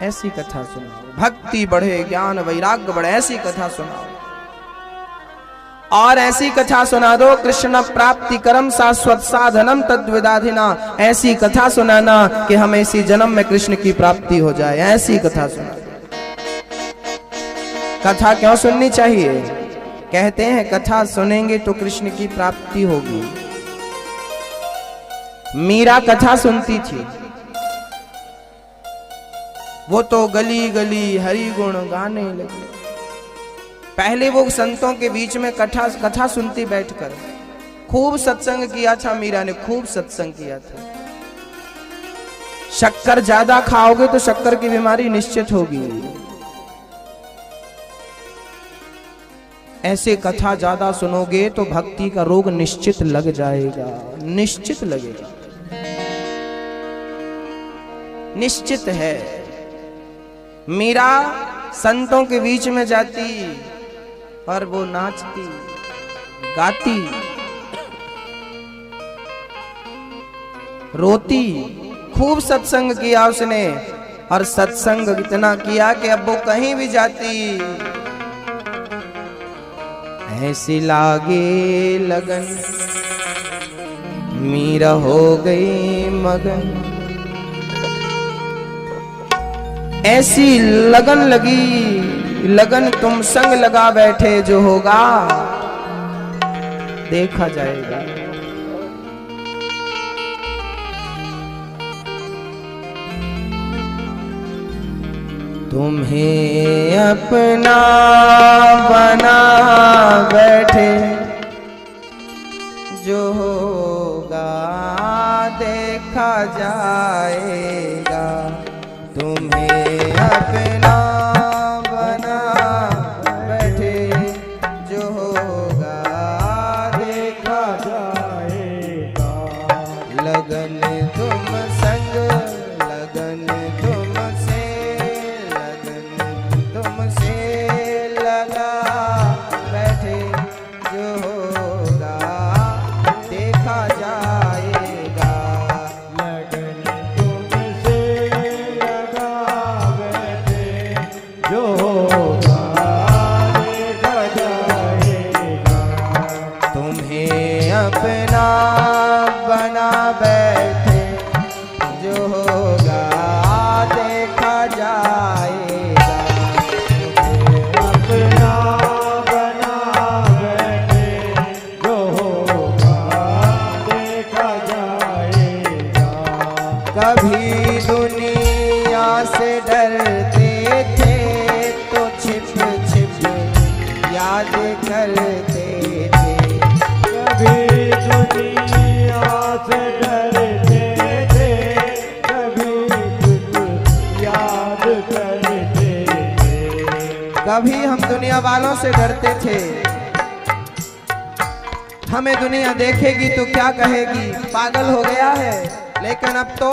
ऐसी कथा सुनाओ, भक्ति बढ़े, ज्ञान वैराग्य बढ़े, ऐसी कथा सुनाओ। और ऐसी कथा सुना दो, कृष्ण प्राप्ति करम शाश्वत साधनम तद्विदाधिना, ऐसी कथा सुनाना कि हमें इसी जन्म में कृष्ण की प्राप्ति हो जाए, ऐसी कथा सुना दो। कथा क्यों सुननी चाहिए? कहते हैं कथा सुनेंगे तो कृष्ण की प्राप्ति होगी। मीरा कथा सुनती थी, वो तो गली गली हरि गुण गाने लगी। पहले वो संतों के बीच में कथा सुनती बैठकर। खूब सत्संग किया था मीरा ने, खूब सत्संग किया था। शक्कर ज्यादा खाओगे तो शक्कर की बीमारी निश्चित होगी। ऐसे कथा ज्यादा सुनोगे तो भक्ति का रोग निश्चित लग जाएगा, निश्चित लगेगा, निश्चित है। मीरा संतों के बीच में जाती और वो नाचती गाती रोती। खूब सत्संग किया उसने, और सत्संग इतना किया कि अब वो कहीं भी जाती ऐसी लागे लगन, मीरा हो गई मगन। ऐसी लगन लगी, लगन तुम संग लगा बैठे, जो होगा देखा जाएगा। तुम्हें अपना बना बैठे, जो होगा देखा जाएगा। तुम्हें अपना बना बैठे, जो होगा देखा जाएगा। लगन तुम संग, लगन तुमसे, लगन तुमसे लगा बैठे, जो होगा देखा जाएगा। लगन तुमसे लगा बैठे, जो होगा देखा जाएगा। तुम्हें अपना बना बैठे, जो होगा देखा जाएगा। अपना बना बैठे, जो होगा देखा जाएगा। कभी दुनिया से डरते थे तो छिप छिप याद करते थे। कभी दुनिया से डरते थे, कभी कुछ याद करते थे। कभी हम दुनिया वालों से डरते थे, हमें दुनिया देखेगी तो क्या कहेगी, पागल हो गया है। लेकिन अब तो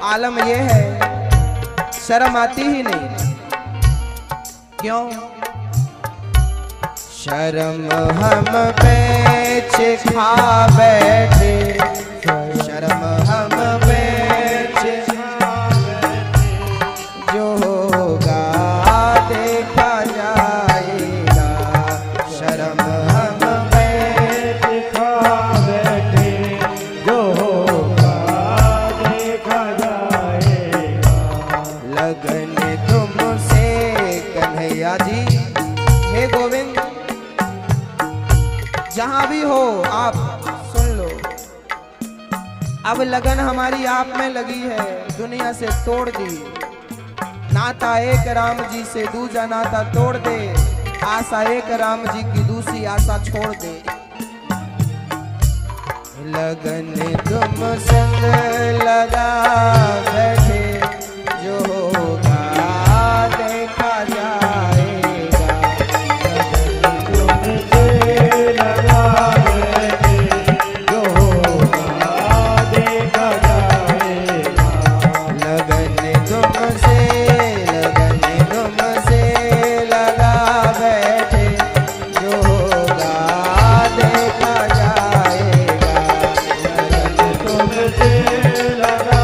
आलम ये है, शर्म आती ही नहीं। क्यों? शर्म हम बेच खा बैठे, शर्म हम बेच खा बैठे, जो होगा देखा जाएगा। शर्म हम बेच खा बैठे, जो होगा देखा जाएगा। लगन तुमसे कन्हैया जी, हे गोविंद, जहां भी हो आप सुन लो। अब लगन हमारी आप में लगी है, दुनिया से तोड़ दी। नाता एक राम जी से दूजा नाता तोड़ दे, आशा एक राम जी की दूसरी आशा छोड़ दे। लगन तुम संग लगा बैठे, जो होगा देखा जाएगा। तुमसे लगा बैठे, जो होगा देखा जाएगा। लगन तुमसे, लगन तुमसे लगा बैठे, जो होगा देखा जाएगा। लगन तुमसे लगा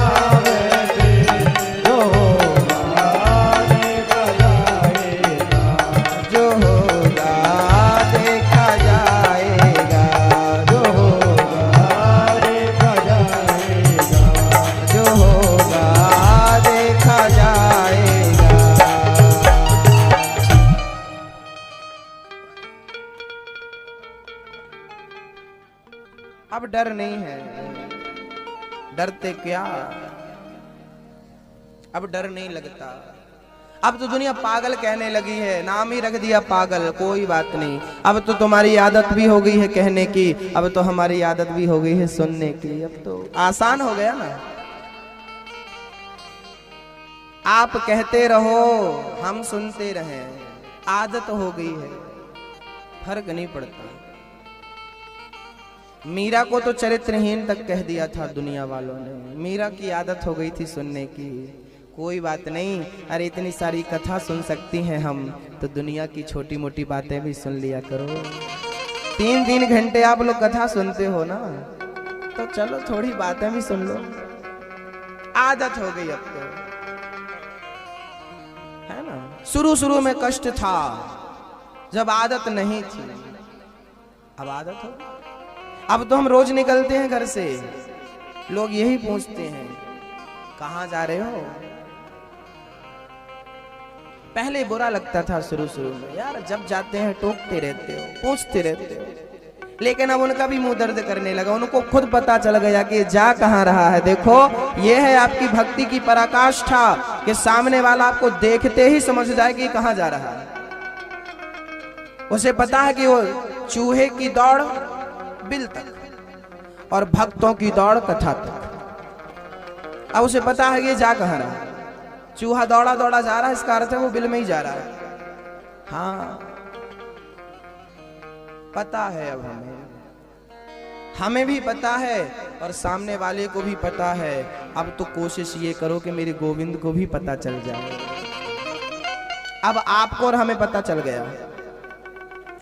डर नहीं है, डरते क्या, अब डर नहीं लगता। अब तो दुनिया पागल कहने लगी है, नाम ही रख दिया पागल, कोई बात नहीं। अब तो तुम्हारी आदत भी हो गई है कहने की, अब तो हमारी आदत भी हो गई है सुनने की। अब तो आसान हो गया ना, आप कहते रहो हम सुनते रहें, आदत हो गई है, फर्क नहीं पड़ता। मीरा को तो चरित्रहीन तक कह दिया था दुनिया वालों ने, मीरा की आदत हो गई थी सुनने की। कोई बात नहीं, अरे इतनी सारी कथा सुन सकती हैं हम, तो दुनिया की छोटी मोटी बातें भी सुन लिया करो। 3-3 घंटे आप लोग कथा सुनते हो ना, तो चलो थोड़ी बातें भी सुन लो, आदत हो गई अब तो, है ना। शुरू में कष्ट था जब आदत नहीं थी, अब आदत हो गई। अब तो हम रोज निकलते हैं घर से, लोग यही पूछते हैं कहाँ जा रहे हो। पहले बुरा लगता था शुरू में, यार जब जाते हैं टोकते रहते हो, पूछते रहते हो, लेकिन अब उनका भी मुंह दर्द करने लगा। उनको खुद पता चल गया कि जा कहाँ रहा है। देखो ये है आपकी भक्ति की पराकाष्ठा, कि सामने वाला आपको देखते ही समझ जाए कि कहाँ जा रहा है। उसे पता है कि वो चूहे की दौड़ बिल तक और भक्तों की दौड़ कथा तक। अब उसे पता है कि ये जा कहाँ रहा है। चूहा दौड़ा दौड़ा जा रहा है, इसका अर्थ है वो बिल में ही जा रहा है। हाँ पता है, अब हमें भी पता है और सामने वाले को भी पता है। अब तो कोशिश ये करो कि मेरे गोविंद को भी पता चल जाए। अब आपको और हमें पता चल गया,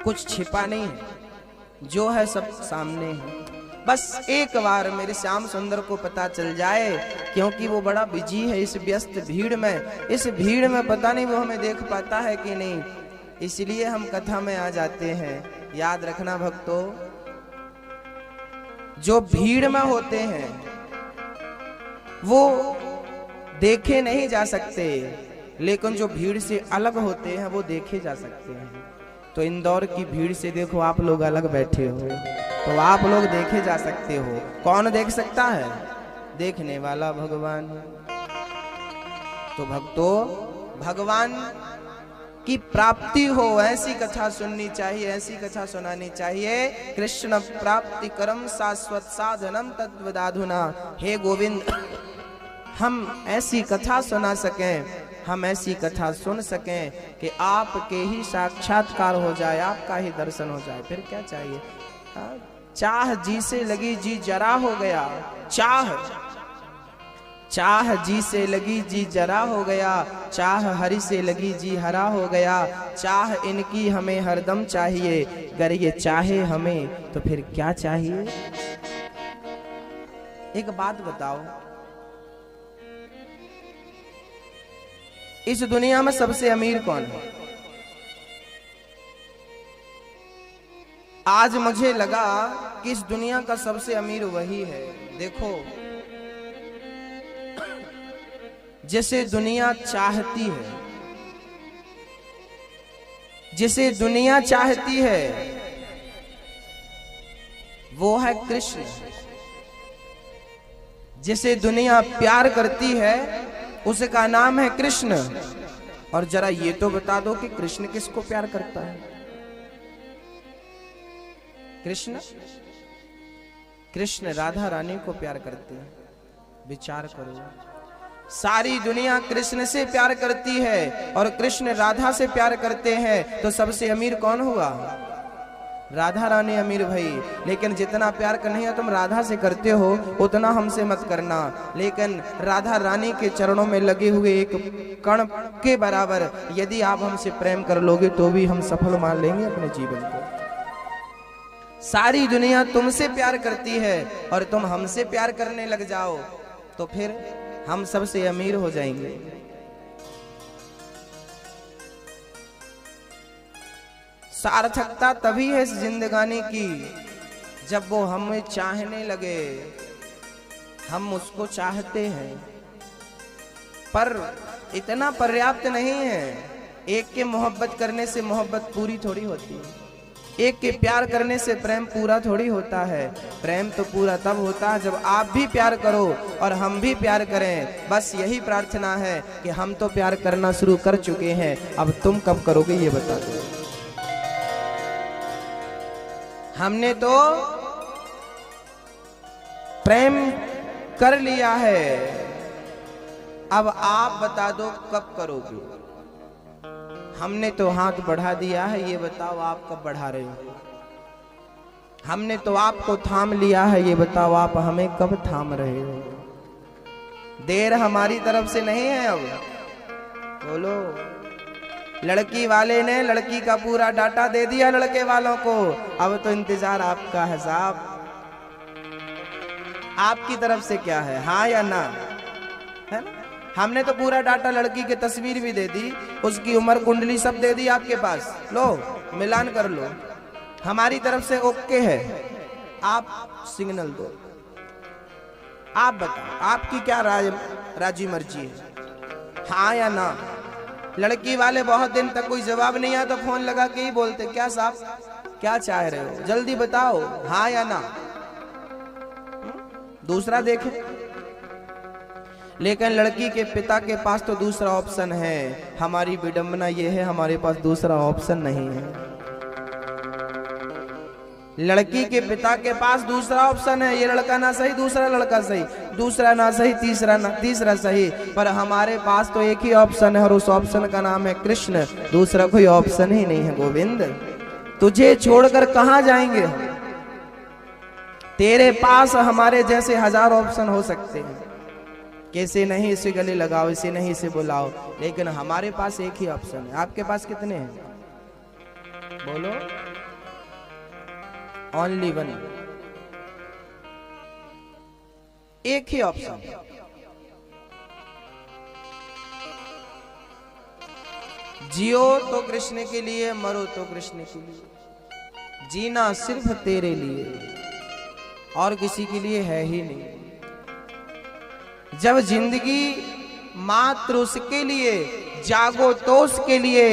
कुछ छिपा नहीं है, जो है सब सामने है। बस एक बार मेरे श्याम सुंदर को पता चल जाए, क्योंकि वो बड़ा बिजी है इस व्यस्त भीड़ में। इस भीड़ में पता नहीं वो हमें देख पाता है कि नहीं, इसलिए हम कथा में आ जाते हैं। याद रखना भक्तों, जो भीड़ में होते हैं वो देखे नहीं जा सकते, लेकिन जो भीड़ से अलग होते हैं वो देखे जा सकते हैं। तो इंदौर की भीड़ से देखो आप लोग अलग बैठे हो, तो आप लोग देखे जा सकते हो। कौन देख सकता है? देखने वाला भगवान। तो भक्तों, भगवान की प्राप्ति हो ऐसी कथा सुननी चाहिए, ऐसी कथा सुनानी चाहिए। कृष्ण प्राप्ति करम शाश्वत साधनम तद्वदाधुना। हे गोविंद, हम ऐसी कथा सुना सकें, हम ऐसी कथा सुन सकें कि आपके ही साक्षात्कार हो जाए, आपका ही दर्शन हो जाए, फिर क्या चाहिए। चाह जी से लगी जी जरा हो गया, चाह जी से लगी जी जरा हो गया, चाह हरि से लगी जी हरा हो गया। चाह इनकी हमें हरदम चाहिए, अगर ये चाहे हमें तो फिर क्या चाहिए। एक बात बताओ, इस दुनिया में सबसे अमीर कौन है? आज मुझे लगा कि इस दुनिया का सबसे अमीर वही है। देखो, जिसे दुनिया चाहती है, जिसे दुनिया चाहती है वो है कृष्ण। जिसे दुनिया प्यार करती है उसका नाम है कृष्ण। और जरा ये तो बता दो कि कृष्ण किसको प्यार करता है? कृष्ण राधा रानी को प्यार करते हैं। विचार करो, सारी दुनिया कृष्ण से प्यार करती है और कृष्ण राधा से प्यार करते हैं, तो सबसे अमीर कौन हुआ? राधा रानी अमीर भाई। लेकिन जितना प्यार कन्हैया तुम राधा से करते हो उतना हमसे मत करना। लेकिन राधा रानी के चरणों में लगे हुए एक कण के बराबर यदि आप हमसे प्रेम कर लोगे तो भी हम सफल मान लेंगे अपने जीवन को। सारी दुनिया तुमसे प्यार करती है और तुम हमसे प्यार करने लग जाओ तो फिर हम सबसे अमीर हो जाएंगे। सार्थकता तभी है इस जिंदगानी की जब वो हमें चाहने लगे। हम उसको चाहते हैं पर इतना पर्याप्त नहीं है। एक के मोहब्बत करने से मोहब्बत पूरी थोड़ी होती है। एक के प्यार करने से प्रेम पूरा थोड़ी होता है। प्रेम तो पूरा तब होता है जब आप भी प्यार करो और हम भी प्यार करें। बस यही प्रार्थना है कि हम तो प्यार करना शुरू कर चुके हैं, अब तुम कब करोगे ये बता दो। हमने तो प्रेम कर लिया है, अब आप बता दो कब करोगे। हमने तो हाथ बढ़ा दिया है, ये बताओ आप कब बढ़ा रहे हो। हमने तो आपको थाम लिया है, ये बताओ आप हमें कब थाम रहे हो। देर हमारी तरफ से नहीं है। अब बोलो, लड़की वाले ने लड़की का पूरा डाटा दे दिया लड़के वालों को, अब तो इंतजार आपका है साहब। आपकी तरफ से क्या है, हाँ या ना, है ना। हमने तो पूरा डाटा, लड़की की तस्वीर भी दे दी, उसकी उम्र कुंडली सब दे दी आपके पास, लो मिलान कर लो। हमारी तरफ से ओके है, आप सिग्नल दो। आप बताओ आपकी क्या राजी मर्जी है, हाँ या ना। लड़की वाले बहुत दिन तक कोई जवाब नहीं आया तो फोन लगा के ही बोलते, क्या साहब क्या चाह रहे हो, जल्दी बताओ हाँ या ना। दूसरा देखें। लेकिन लड़की के पिता के पास तो दूसरा ऑप्शन है। हमारी विडंबना ये है, हमारे पास दूसरा ऑप्शन नहीं है। लड़की के पिता के पास दूसरा ऑप्शन है, ये लड़का ना सही दूसरा लड़का सही, दूसरा ना सही तीसरा सही, पर हमारे पास तो एक ही ऑप्शन है और उस ऑप्शन का नाम है कृष्ण। दूसरा कोई ऑप्शन ही नहीं है। गोविंद, तुझे छोड़कर कहां जाएंगे। तेरे पास हमारे जैसे हजार ऑप्शन हो सकते हैं, कैसे नहीं इसे गले लगाओ, इसे नहीं इसे बुलाओ, लेकिन हमारे पास एक ही ऑप्शन है। आपके पास कितने हैं बोलो। ओनली वन, एक ही ऑप्शन। जियो तो कृष्ण के लिए, मरो तो कृष्ण के लिए। जीना सिर्फ तेरे लिए और किसी के लिए है ही नहीं। जब जिंदगी मात्र उसके लिए, जागो तो उसके लिए,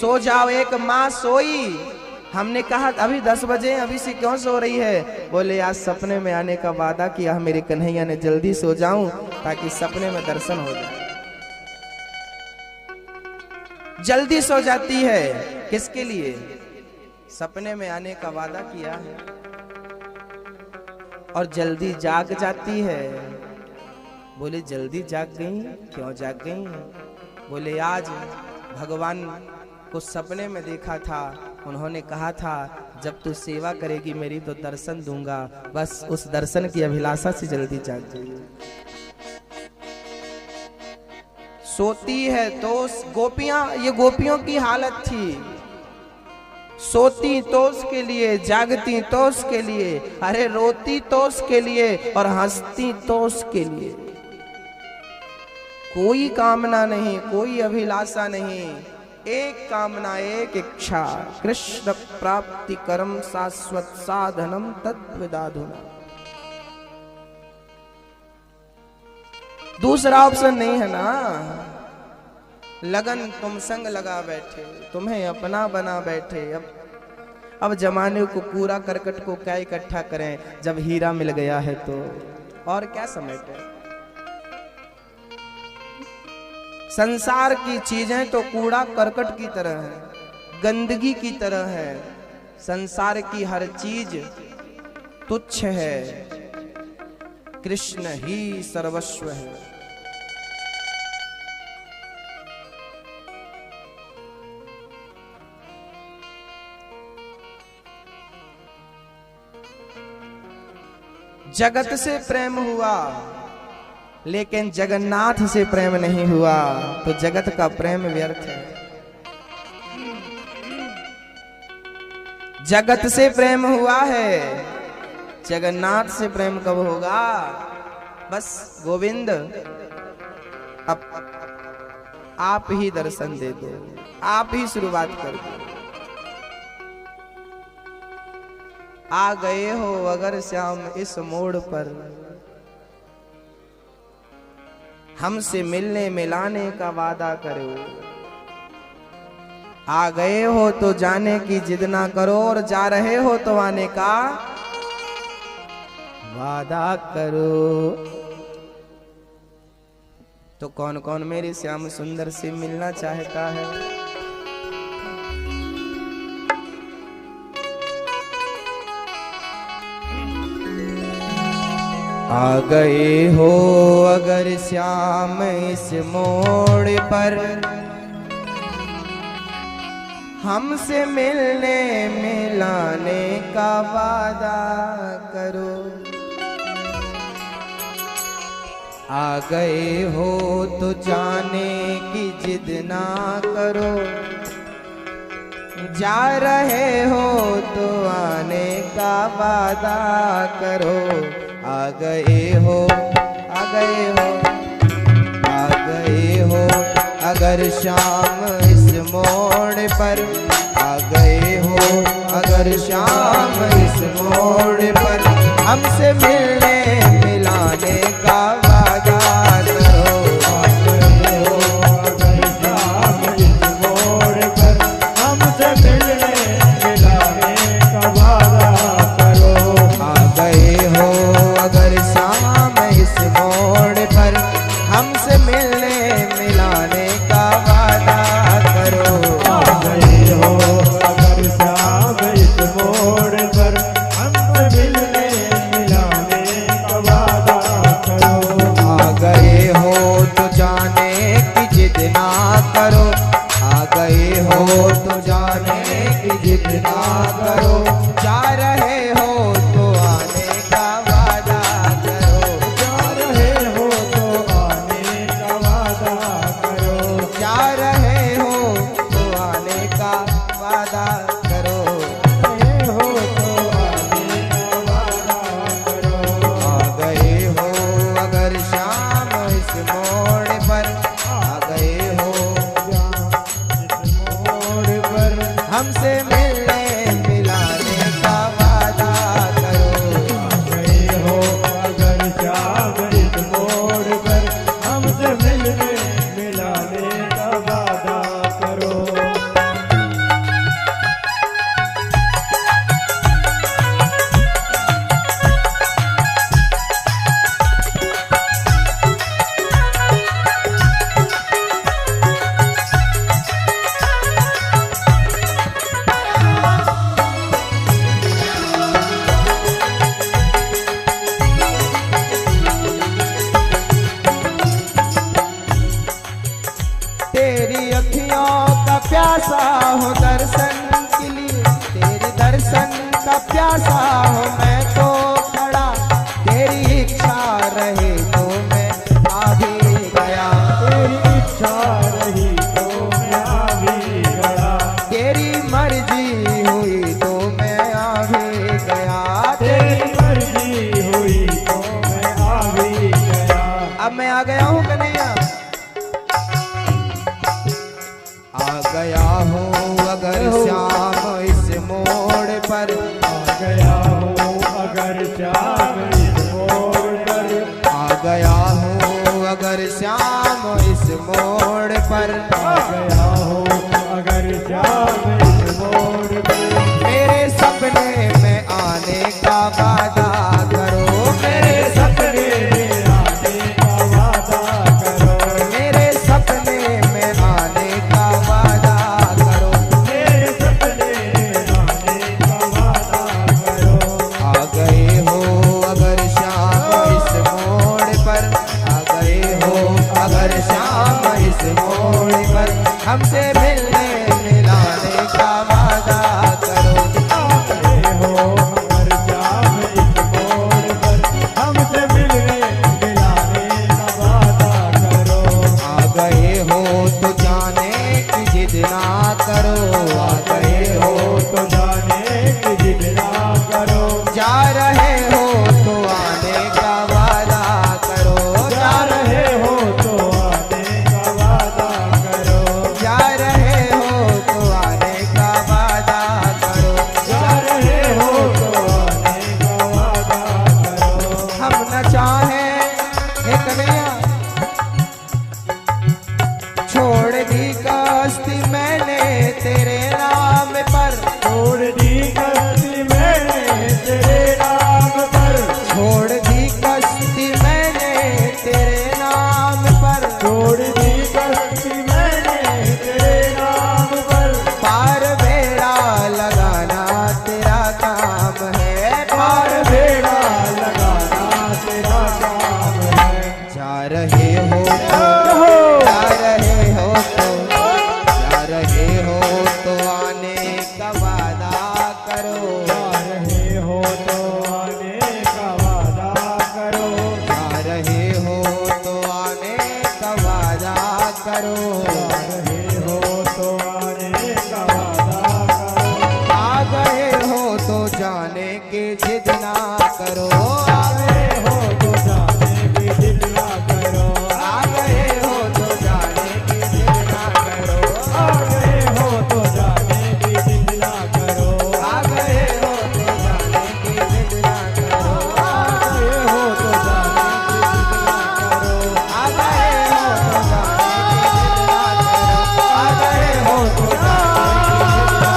सो जाओ एक माँ सोई। हमने कहा अभी 10 बजे, अभी से क्यों सो रही है। बोले आज सपने में आने का वादा किया मेरे कन्हैया ने, जल्दी सो जाऊं ताकि सपने में दर्शन हो जाए। जल्दी सो जाती है किसके लिए, सपने में आने का वादा किया है, और जल्दी जाग जाती है। बोले जल्दी जाग गई, क्यों जाग गई। बोले आज भगवान को सपने में देखा था, उन्होंने कहा था जब तू सेवा करेगी मेरी तो दर्शन दूंगा। बस उस दर्शन की अभिलाषा से जल्दी जाग गई। सोती है तो गोपियां, ये गोपियों की हालत थी। सोती तो उसके लिए, जागती तो उसके लिए, अरे रोती तो उसके लिए और हंसती तो उसके लिए। कोई कामना नहीं, कोई अभिलाषा नहीं, एक कामना एक इच्छा, कृष्ण प्राप्ति कर्म शाश्वत साधनम तत्विदाधुना। दूसरा ऑप्शन नहीं है ना। लगन तुम संग लगा बैठे, तुम्हें अपना बना बैठे। अब जमाने को कूड़ा करकट को क्या इकट्ठा करें, जब हीरा मिल गया है तो और क्या समेटे। संसार की चीजें तो कूड़ा करकट की तरह है, गंदगी की तरह है। संसार की हर चीज तुच्छ है, कृष्ण ही सर्वस्व है। जगत से प्रेम हुआ लेकिन जगन्नाथ से प्रेम नहीं हुआ, तो जगत का प्रेम व्यर्थ है। जगत से प्रेम हुआ है, जगन्नाथ से प्रेम कब होगा। बस गोविंद अब आप ही दर्शन दे दो, आप ही शुरुआत कर दो। आ गए हो अगर श्याम इस मोड़ पर, हमसे मिलने मिलाने का वादा करो। आ गए हो तो जाने की जिद ना करो, और जा रहे हो तो आने का वादा करो। तो कौन कौन मेरी श्याम सुंदर से मिलना चाहता है? आ गए हो अगर श्याम इस मोड़ पर, हमसे मिलने मिलाने का वादा करो। आ गए हो तो जाने की जिद ना करो, जा रहे हो तो आने का वादा करो। आ गए हो, आ गए हो, आ गए हो अगर शाम इस मोड़ पर, आ गए हो अगर शाम इस मोड़ पर, हमसे मिलने मिलाने का वादा करो। आ गए हो अगर शाम इस मोड़ पर, हमसे मिलने मिलाने का वादा करो। आ गए हो अगर शाम इस मोड़ पर, हमसे मिलने मिलाने का वादा करो। आ गए हो अगर शाम इस मोड़ पर, हमसे मिलने मिलाने का वादा करो। आ गए हो तो जाने की जिद ना करो, आ गए हो तो जाने की जिद ना करो, जा रहे हो तो आने का वादा करो। जा रहे हो तो आने का वादा करो। जा रहे हो तो आने का वादा करो। रहे हो तो आने का वादा करो। आ गए हो अगर शाम इस मोड़ पर, आ गए हो इस मोड़ पर, हमसे मिलने मिलाने का वादा करो। आ गए हो अगर शाम इस मोड़ पर, हमसे मिलने मिलाने का वादा करो। तेरी अखियों का प्यासा हो दर्शन के लिए, तेरे दर्शन का प्यासा हो मैं तो खड़ा, तेरी इच्छा रहे तो मैं आ भी गया। तेरी इच्छा रही तो मैं आ भी गया। तेरी मर्जी हुई तो मैं आ भी गया। तेरी मर्जी हुई तो मैं आ भी गया। अब मैं आ गया हूँ कन्हैया। आ गया हूँ अगर शाम इस मोड़ पर, आ गया हूँ अगर शाम इस मोड़ पर, आ गया हूँ अगर शाम इस मोड़ पर, आ गया हूँ अगर शाम इस मोड़ पर। मेरे सपने में आने का वादा करो। मेरे सपने में आने का वादा करो। मेरे सपने में आने का वादा करो। मेरे सपने में आने का वादा करो। आ गए हो अगर शाम इस मोड़ पर, आ गए हो अगर शाम इस मोड़ पर, हमसे मिलने मिलाने का वादा करो। आ गए हो अगर शाम इस मोड़ पर, हमसे मिलने मिलाने का वादा करो। आ गए हो तो जाने की जिद ना करो, आ गए हो तो जाने की जिद ना करो। जा रहे हो तो आने का वादा करो। जा रहे हो तो आने का वादा करो। जा रहे हो करो। आ रहे हो तो आने का वादा करो। आ गए हो तो जाने की जिद ना करो। आ गए हो तो जाने की जिद ना करो। आ गए हो तो जाने की जिद ना करो। आ गए हो तो जाने की जिद ना करो। आ गए हो तो जाने की जिद ना करो। आ गए हो तो जाने की जिद ना करो। आ गए हो तो जाने की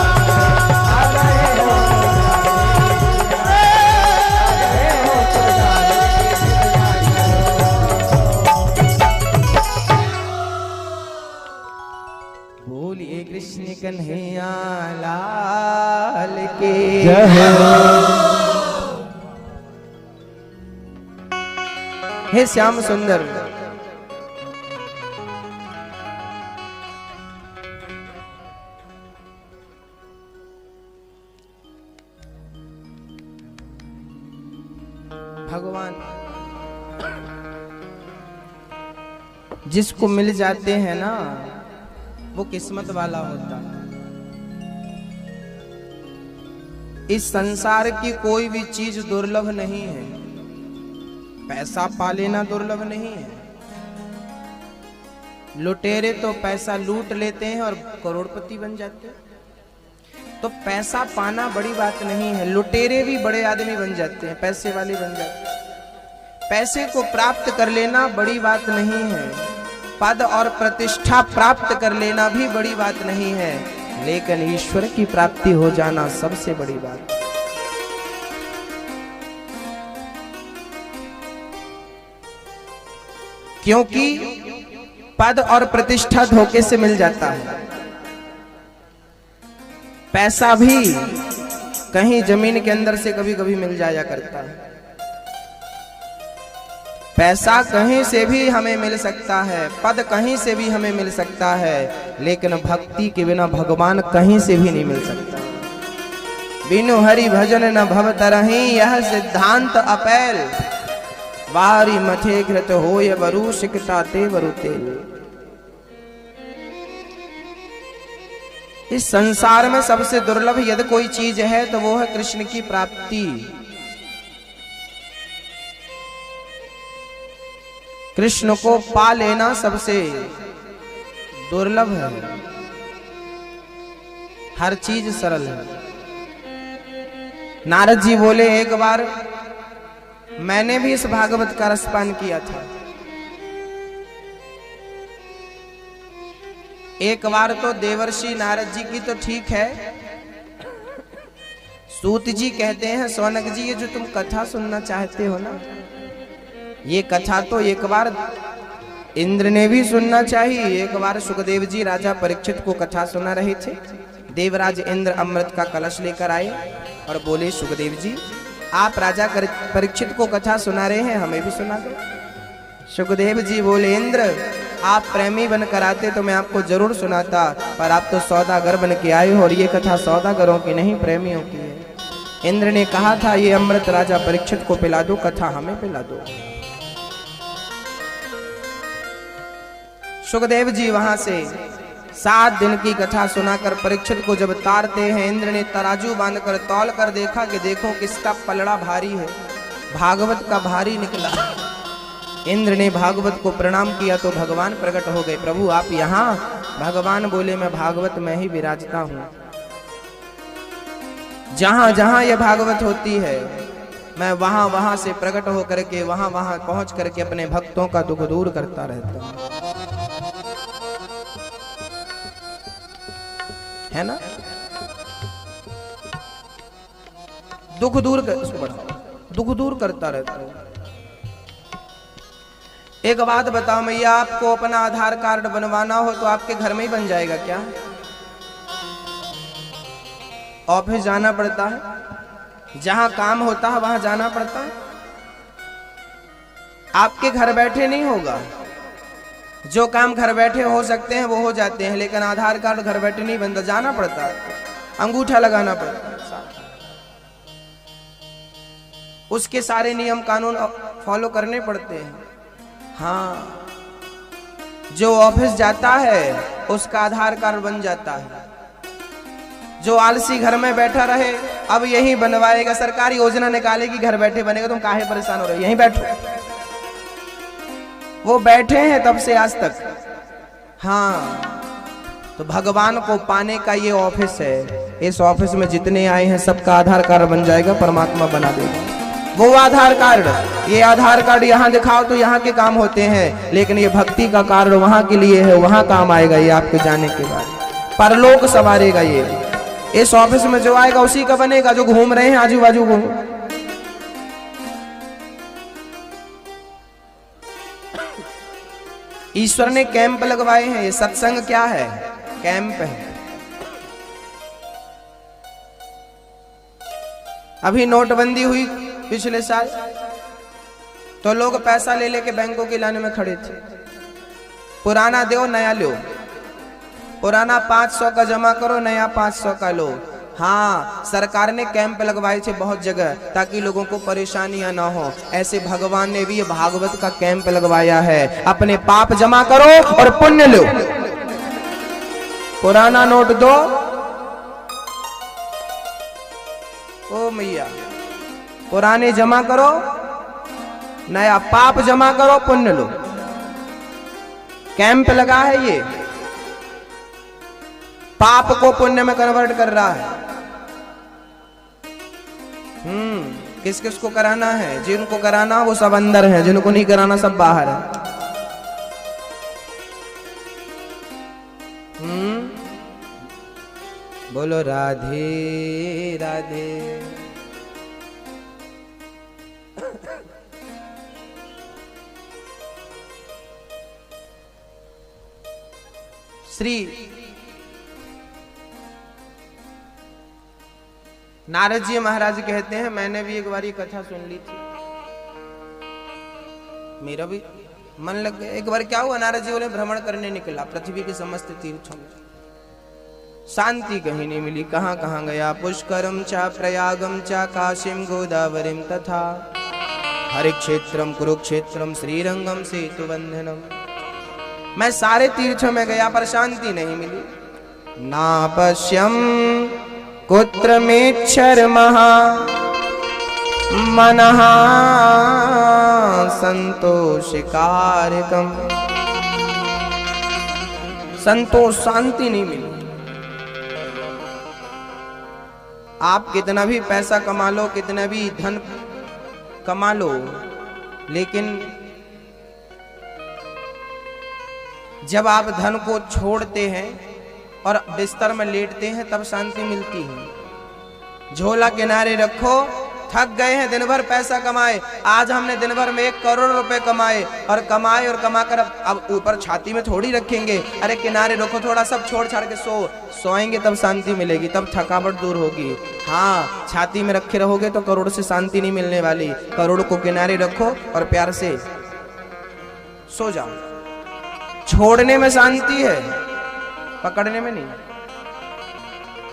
जिद ना करो। आ गए हो तो बोलिए कृष्ण कन्हैया लाल के जय हो। हे श्याम सुंदर, भगवान जिसको मिल जाते हैं ना वो किस्मत वाला होता है। इस संसार की कोई भी चीज दुर्लभ नहीं है। पैसा पा लेना दुर्लभ नहीं है। लुटेरे तो पैसा लूट लेते हैं और करोड़पति बन जाते हैं। तो पैसा पाना बड़ी बात नहीं है। लुटेरे भी बड़े आदमी बन जाते हैं, पैसे वाले बन जाते हैं। पैसे को प्राप्त कर लेना बड़ी बात नहीं है। पद और प्रतिष्ठा प्राप्त कर लेना भी बड़ी बात नहीं है। लेकिन ईश्वर की प्राप्ति हो जाना सबसे बड़ी बात है। क्योंकि पद और प्रतिष्ठा धोखे से मिल जाता है। पैसा भी कहीं जमीन के अंदर से कभी कभी मिल जाया करता है। पैसा कहीं से भी हमें मिल सकता है, पद कहीं से भी हमें मिल सकता है, लेकिन भक्ति के बिना भगवान कहीं से भी नहीं मिल सकता। बिनु हरि भजन न भव तरहि, यह सिद्धांत अपैल। वारी मथे घृत होय बरु, सिकता ते बरु तेल। इस संसार में सबसे दुर्लभ यदि कोई चीज है तो वो है कृष्ण की प्राप्ति। कृष्ण को पा लेना सबसे दुर्लभ है। हर चीज सरल है। नारद जी बोले, एक बार मैंने भी इस भागवत का रसपान किया था। एक बार तो देवर्षि नारद जी की तो ठीक है। सूत जी कहते हैं, सौनक जी ये जो तुम कथा सुनना चाहते हो ना, ये कथा तो एक बार इंद्र ने भी सुनना चाहिए। एक बार सुखदेव जी राजा परीक्षित को कथा सुना रहे थे। देवराज इंद्र अमृत का कलश लेकर आए और बोले, सुखदेव जी आप राजा परीक्षित को कथा सुना रहे हैं, हमें भी सुना दो। सुखदेव जी बोले, इंद्र आप प्रेमी बनकर आते तो मैं आपको जरूर सुनाता, पर आप तो सौदागर बन के आए हो और ये कथा सौदागरों की नहीं प्रेमियों की है। इंद्र ने कहा था ये अमृत राजा परीक्षित को पिला दो, कथा हमें पिला दो। सुखदेव जी वहां से 7 दिन की कथा सुनाकर परीक्षित को जब तारते हैं, इंद्र ने तराजू बांधकर तौल कर देखा कि देखो किसका पलड़ा भारी है। भागवत का भारी निकला। इंद्र ने भागवत को प्रणाम किया तो भगवान प्रकट हो गए। प्रभु आप यहाँ? भगवान बोले, मैं भागवत में ही विराजता हूँ। जहां जहां यह भागवत होती है मैं वहां वहां से प्रकट होकर के वहां वहां पहुंच करके अपने भक्तों का दुख दूर करता रहता हूं। है ना? दुख दूर दुख दूर करता रहता हूं। एक बात बताओ मैया, आपको अपना आधार कार्ड बनवाना हो तो आपके घर में ही बन जाएगा क्या? ऑफिस जाना पड़ता है, जहां काम होता है वहां जाना पड़ता है। आपके घर बैठे नहीं होगा। जो काम घर बैठे हो सकते हैं वो हो जाते हैं, लेकिन आधार कार्ड घर बैठे नहीं बनता, जाना पड़ता है, अंगूठा लगाना पड़ता है। उसके सारे नियम कानून फॉलो करने पड़ते हैं। हाँ, जो ऑफिस जाता है उसका आधार कार्ड बन जाता है। जो आलसी घर में बैठा रहे अब यही बनवाएगा, सरकारी योजना निकालेगी घर बैठे बनेगा, तुम काहे परेशान हो रहे हो, यहीं बैठो। वो बैठे हैं तब से आज तक। हाँ, तो भगवान को पाने का ये ऑफिस है। इस ऑफिस में जितने आए हैं सबका आधार कार्ड बन जाएगा, परमात्मा बना देगा वो आधार कार्ड। ये आधार कार्ड यहाँ दिखाओ तो यहाँ के काम होते हैं, लेकिन ये भक्ति का कार्ड वहां के लिए है, वहां काम आएगा। ये आपके जाने के बाद परलोक सवारेगा। ये इस ऑफिस में जो आएगा उसी का बनेगा। जो घूम रहे हैं आजू बाजू घूम, ईश्वर ने कैंप लगवाए हैं। ये सत्संग क्या है? कैंप है। अभी नोटबंदी हुई पिछले साल, तो लोग पैसा ले लेके बैंकों की लाइन में खड़े थे। पुराना दो नया लो, पुराना 500 का जमा करो, नया 500 का लो। हाँ, सरकार ने कैंप लगवाए थे बहुत जगह ताकि लोगों को परेशानियां ना हो। ऐसे भगवान ने भी ये भागवत का कैंप लगवाया है। अपने पाप जमा करो और पुण्य लो। पुराना नोट दो, ओ मैया, पुराने जमा करो, नया पाप जमा करो, पुण्य लो। कैंप लगा है ये, पाप को पुण्य में कन्वर्ट कर रहा है। किस किस को कराना है? जिनको कराना वो सब अंदर है, जिनको नहीं कराना सब बाहर है। बोलो राधे राधे। श्री नारद जी महाराज कहते हैं, मैंने भी एक बार ये कथा सुन ली थी, मेरा भी मन लग गया। एक बार क्या हुआ, नारद जी बोले भ्रमण करने निकला पृथ्वी के समस्त तीर्थों में, शांति कहीं नहीं मिली। कहां कहां गया? पुष्करम चा प्रयागम चा काशीम गोदावरीम तथा हरिक्षेत्रम कुरुक्षेत्रम श्रीरंगम सेतुबंधनम। मैं सारे तीर्थों में गया पर शांति नहीं मिली। ना पश्यम कुत्र मेच्छर महा मनहा संतोषिकारकम। संतोष, शांति नहीं मिली। आप कितना भी पैसा कमा लो, कितना भी धन कमा लो, लेकिन जब आप धन को छोड़ते हैं और बिस्तर में लेटते हैं तब शांति मिलती है। झोला किनारे रखो, थक गए हैं, दिन भर पैसा कमाए, आज हमने दिन भर में 1 करोड़ रुपए कमाए और कमाकर अब ऊपर छाती में थोड़ी रखेंगे। अरे किनारे रखो, थोड़ा सब छोड़ छाड़ के सोएंगे तब शांति मिलेगी, तब थकावट दूर होगी। हाँ, छाती में रखे रहोगे तो करोड़ से शांति नहीं मिलने वाली। करोड़ को किनारे रखो और प्यार से सो जाओ। छोड़ने में शांति है, पकड़ने में नहीं।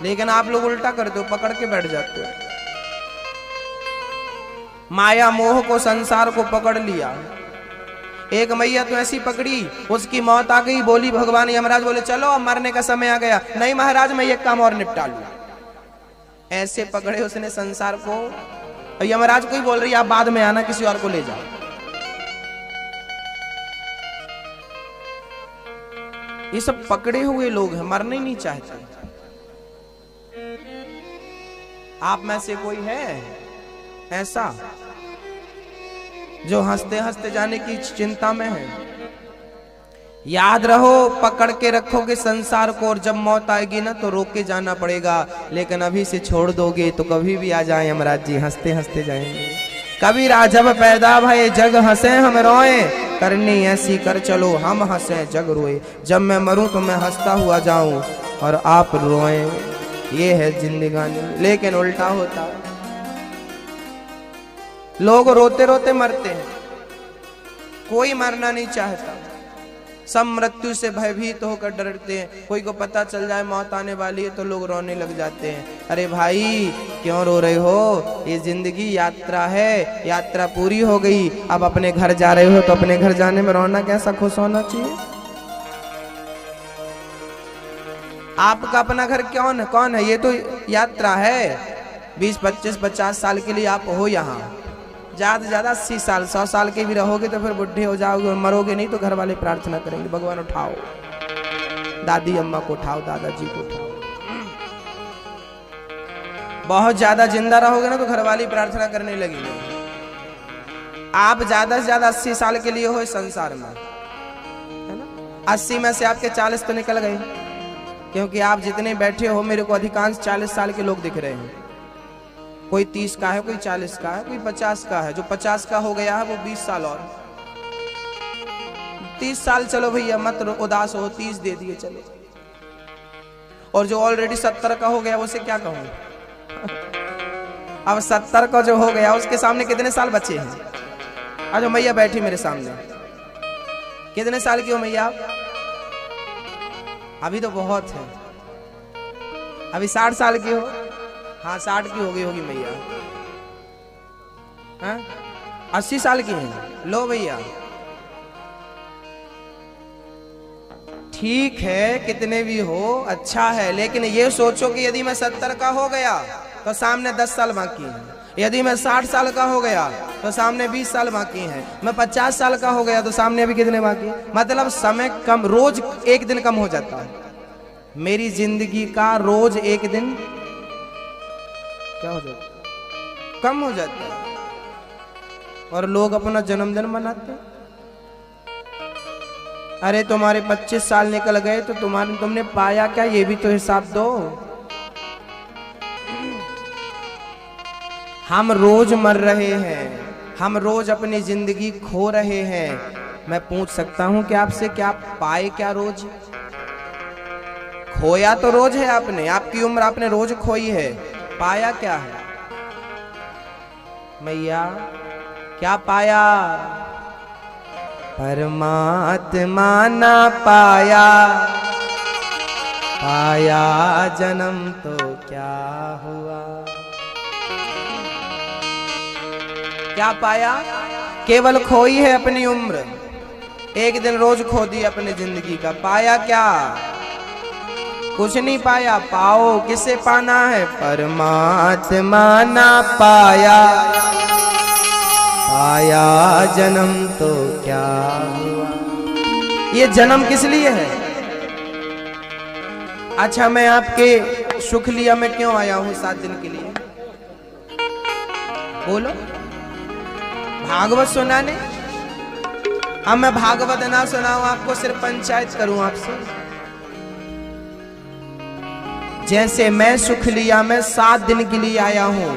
लेकिन आप लोग उल्टा करते हो, पकड़ के बैठ जाते हो। माया मोह को, संसार को पकड़ लिया। एक मैया तो ऐसी पकड़ी, उसकी मौत आ गई। बोली भगवान यमराज बोले चलो अब मरने का समय आ गया। नहीं महाराज, मैं ये काम और निपटा लूं। ऐसे पकड़े उसने संसार को। यमराज को ही बोल रही आप बाद में आना, किसी और को ले जाओ। ये सब पकड़े हुए लोग हैं, मरना ही नहीं चाहते। आप में से कोई है ऐसा जो हंसते हंसते जाने की चिंता में है? याद रहो, पकड़ के रखोगे संसार को और जब मौत आएगी ना तो रोक के जाना पड़ेगा। लेकिन अभी से छोड़ दोगे तो कभी भी आ जाए यमराज जी, हंसते हंसते जाएंगे। कबीरा जब पैदा भये जग हंसे हम रोए, करनी ऐसी कर चलो हम हंसे जग रोए। जब मैं मरूं तो मैं हंसता हुआ जाऊं और आप रोए। ये है जिंदगानी। लेकिन उल्टा होता, लोग रोते रोते मरते हैं, कोई मरना नहीं चाहता। सब मृत्यु से भयभीत होकर डरते हैं। कोई को पता चल जाए मौत आने वाली है तो लोग रोने लग जाते हैं। अरे भाई क्यों रो रहे हो? ये जिंदगी यात्रा है, यात्रा पूरी हो गई, अब अपने घर जा रहे हो तो अपने घर जाने में रोना कैसा, खुश होना चाहिए। आपका अपना घर कौन है? ये तो यात्रा है। 20, 25, 50 साल के लिए आप हो यहाँ, ज्यादा से ज्यादा 80 साल 100 साल के भी रहोगे तो फिर बुढ़े हो जाओगे और मरोगे नहीं तो घर वाले प्रार्थना करेंगे, भगवान उठाओ, दादी अम्मा को उठाओ, दादाजी को उठाओ। बहुत ज्यादा जिंदा रहोगे ना तो घर वाली प्रार्थना करने लगेंगे। आप ज्यादा से ज्यादा 80 साल के लिए हो इस संसार में, है ना? 80 में से आपके 40 तो निकल गए, क्योंकि आप जितने बैठे हो मेरे को अधिकांश 40 साल के लोग दिख रहे हैं। कोई 30 का है, कोई 40 का है, कोई 50 का है। जो 50 का हो गया है वो 20 साल और 30 साल, चलो भैया मत उदास हो, 30 दे दिए चलो। और जो ऑलरेडी 70 का हो गया उसे क्या कहूं? अब 70 का जो हो गया उसके सामने कितने साल बचे हैं? आज मैया बैठी मेरे सामने, कितने साल की हो मैया आप? अभी तो बहुत है, अभी 60 साल की हो। हाँ 60 की हो गई होगी मैया। हाँ 80 साल की है, लो भैया ठीक है, कितने भी हो अच्छा है, लेकिन ये सोचो कि यदि मैं 70 का हो गया तो सामने 10 साल बाकी है, यदि मैं 60 साल का हो गया तो सामने 20 साल बाकी है, मैं 50 साल का हो गया तो सामने अभी कितने बाकी है? मतलब समय कम, रोज एक दिन कम हो जाता है। मेरी जिंदगी का रोज एक दिन क्या हो जाता है? कम हो जाता है। और लोग अपना जन्मदिन मनाते हैं। अरे तुम्हारे 25 साल निकल गए तो तुमने पाया क्या, ये भी तो हिसाब दो। हम रोज मर रहे हैं, हम रोज अपनी जिंदगी खो रहे हैं। मैं पूछ सकता हूं कि आपसे, क्या पाए क्या रोज? खोया तो रोज है आपने, आपकी उम्र आपने रोज खोई है, पाया क्या है? मैया क्या पाया? परमात्मा ना पाया, पाया जन्म तो क्या हुआ? क्या पाया? केवल खोई है अपनी उम्र, एक दिन रोज खो दी अपनी जिंदगी का। पाया क्या? कुछ नहीं पाया। पाओ किसे पाना है? परमात्मा ना पाया, पाया जन्म तो क्या हुआ? ये जन्म किस लिए है? अच्छा मैं आपके सुख लिया में क्यों आया हूं 7 दिन के लिए? बोलो। भागवत सुनाने? अब मैं भागवत ना सुनाऊं आपको, सिर्फ पंचायत करूं आपसे। जैसे मैं सुख लिया में 7 दिन के लिए आया हूं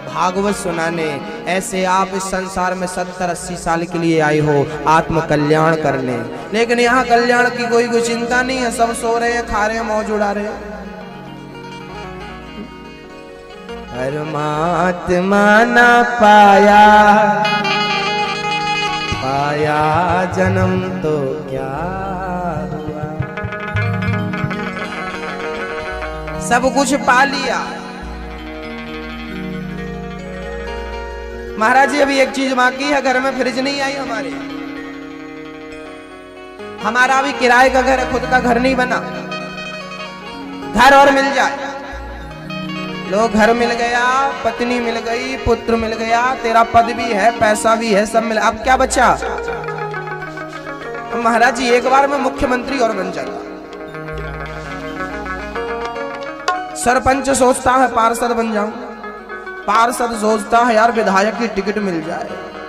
भागवत सुनाने, ऐसे आप इस संसार में 70-80 साल के लिए आए हो आत्म कल्याण करने। लेकिन यहाँ कल्याण की कोई चिंता नहीं है, सब सो रहे हैं, खा रहे हैं, मौज उड़ा रहे हैं। परमात्मा ना पाया, पाया जन्म तो क्या हुआ? सब कुछ पा लिया। महाराज जी अभी एक चीज बाकी है, घर में फ्रिज नहीं आई हमारे। हमारा अभी किराए का घर है, खुद का घर नहीं बना। घर और मिल जाए, लो घर मिल गया, पत्नी मिल गई, पुत्र मिल गया, तेरा पद भी है, पैसा भी है, सब मिल, अब क्या बचा? महाराज जी एक बार मैं मुख्यमंत्री और बन जाता। सरपंच सोचता है पार्षद बन जाऊं, पार्षद सोचता है यार विधायक की टिकट मिल जाए,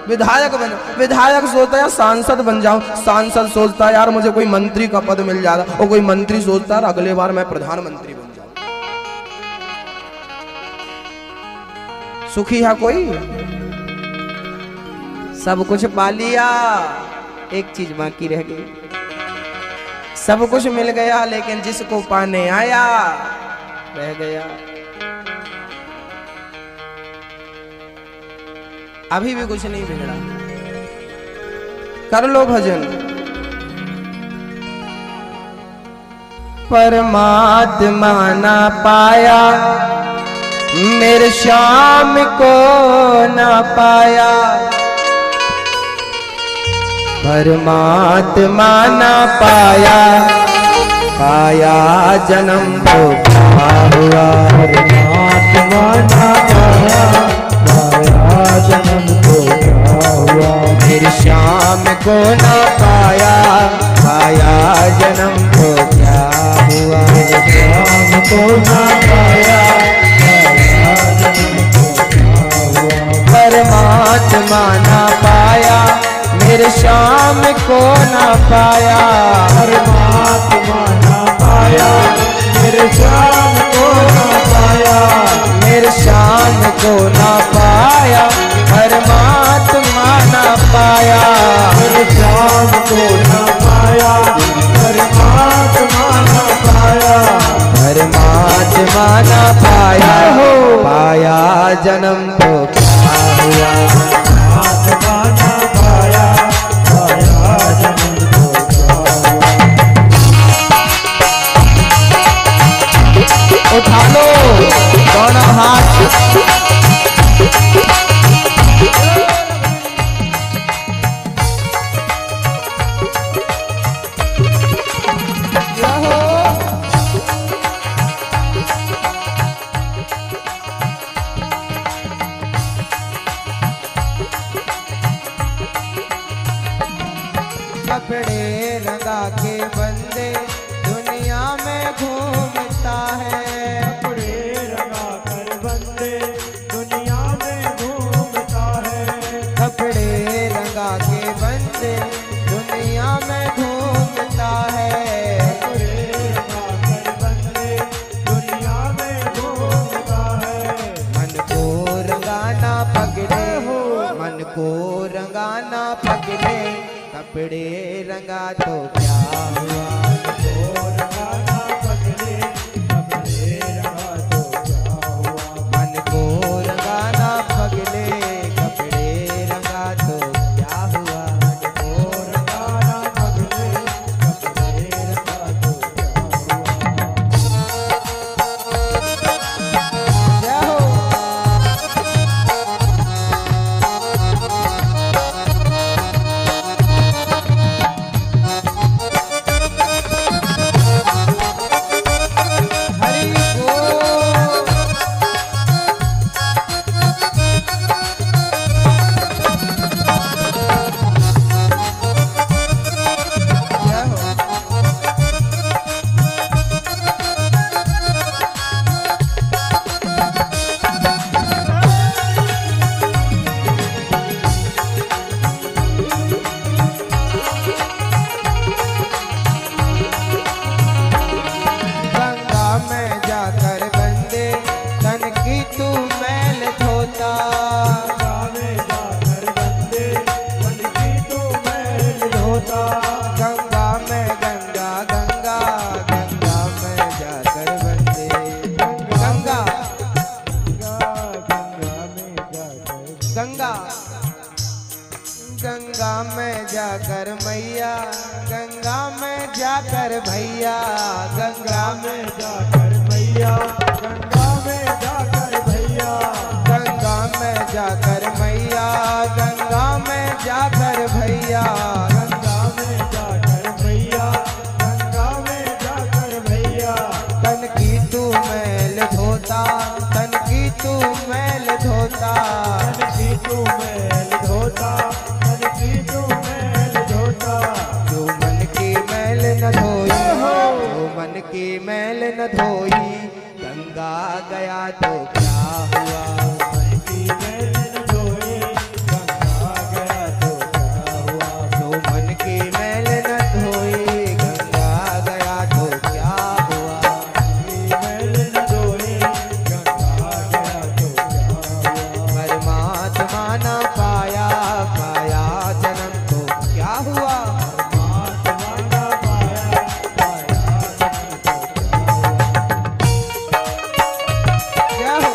विधायक बन, विधायक सोचता है यार सांसद बन जाऊं, सांसद सोचता है यार मुझे कोई मंत्री का पद मिल जाएगा, और कोई मंत्री सोचता है अगले बार मैं प्रधानमंत्री बन जाऊं। सुखी है कोई? सब कुछ पा लिया, एक चीज बाकी रह गई। सब कुछ मिल गया लेकिन जिसको पाने आया रह गया। अभी भी कुछ नहीं बिगड़ा, कर लो भजन। परमात्मा ना पाया, मेरे श्याम को ना पाया, परमात्मा ना पाया, पाया जन्म तो क्या हुआ। परमात्मा ना पाया पाया जन्म तो क्या हुआ। मेरे श्याम को ना पाया पाया जन्म तो क्या हुआ। श्याम को ना पाया पाया जन्म तो क्या हुआ। परमात्मा ना पाया मेरे श्याम को ना पाया। परमात्मा ना पाया मेरे श्याम को ना पाया। मेरे श्याम को ना पाया परमात्मा ना पाया। मेरे श्याम को ना पाया परमात्मा ना पाया। परमात्मा ना पाया पाया जन्म तो क्या हुआ। परमात्मा ना पाया पाया जन्म तो क्या हुआ। उठा लो दोनों हाथ। कपड़े रंगा के बंदे दुनिया में घूमता है। कपड़े रंगा कर बंदे दुनिया में घूमता है। कपड़े रंगा के बंदे दुनिया में घूमता है। कपड़े रंगा कर बंदे दुनिया में घूमता है। मन को रंगाना पकड़े हो मन को रंगाना पकड़े। कपड़े रंगा तो क्या हुआ। तो रंगाना पकड़े कपड़े रंगा तो क्या हुआ। मन को रंगाना पगले कपड़े रंगा तो क्या हुआ। तो रंगाना पकड़े कपड़े रंगा तो क्या हुआ। जय हो। हरि बोल। जय हो। गंगा में जाकर बंदे तन की तू मैल धोता। गावे जाकर बंदे मन की तो मैल धोता। गंगा में गंगा गंगा गंगा में जाकर बंदे गंगा गंगा में जाकर गंगा गंगा में जाकर मैया गंगा में जाकर भैया। गंगा में जाकर मैया गंगा में जाकर भैया। गंगा में जाकर मैया गंगा में जाकर भैया। गंगा में जाकर भैया गंगा में जाकर भैया। तन की तू मैल धोता तन की तू मैल धोता। मन की तू मैल धोता मन की तू मैल धोता। जो मन की मैल न धोई जो मन की मैल न धोई गंगा गया तो क्या हुआ। मन की मैल न धोई गंगा गया तो क्या हुआ। जो मन की मैल न धोई गंगा गया तो क्या हुआ। मैल न धोई गंगा गया तो क्या हुआ। परमात्मा न पाया पाया जन्म तो क्या हुआ। परमात्मा ना पाया पाया जन्म तो क्या हुआ। क्या हो।